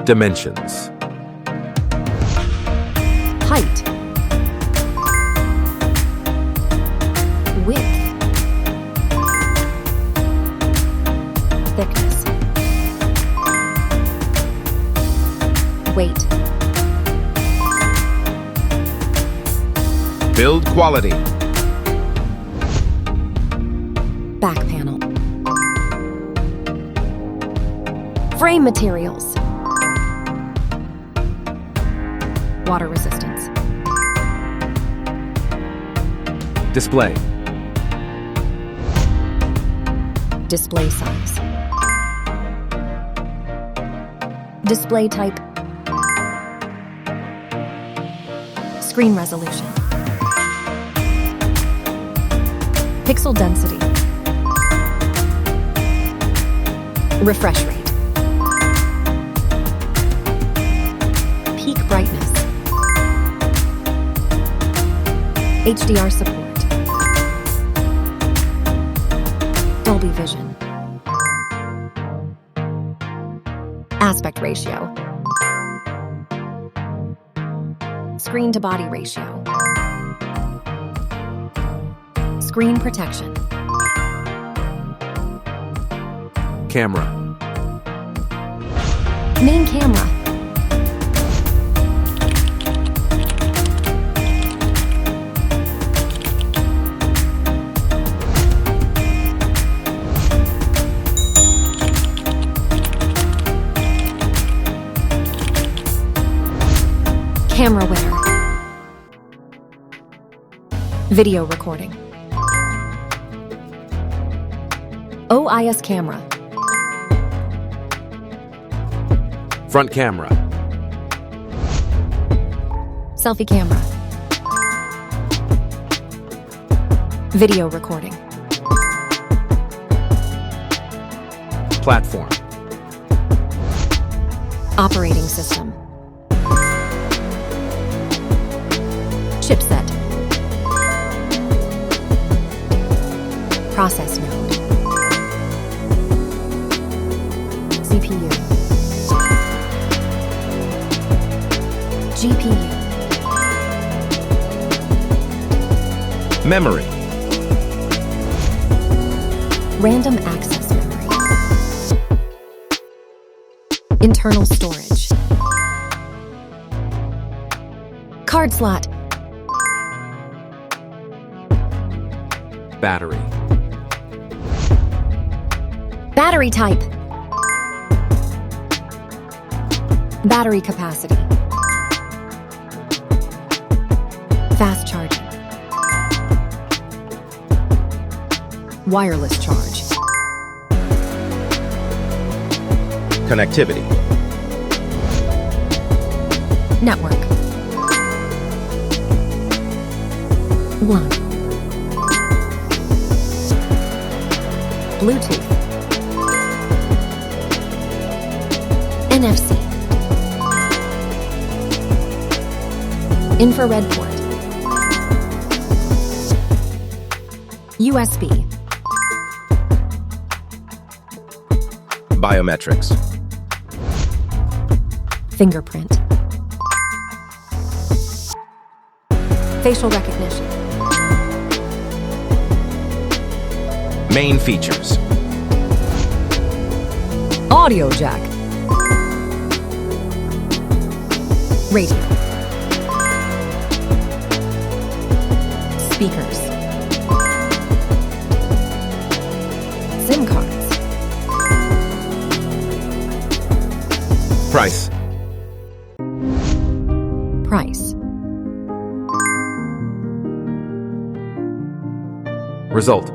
Dimensions. Height. Width. Thickness. Weight. Build quality. Back panel. Frame materials. Water resistance. Display. Display size. Display type. Screen resolution. Pixel density. Refresh rate. Peak brightness. HDR support. Dolby Vision. Aspect ratio. Screen to body ratio. Screen protection. Camera. Main camera. Camera winner. Video recording. OIS camera. Front camera. Selfie camera. Video recording. Platform. Operating system. Chipset. Process node. CPU. GPU. Memory. Random access memory. Internal storage. Card slot. Battery. Battery type. Battery capacity. Fast charging. Wireless charge. Connectivity. Network. LAN. Bluetooth. NFC. Infrared port. USB. Biometrics. Fingerprint. Facial recognition. Main features. Audio jack. Radio. Speakers. SIM cards. Price. Price. Result.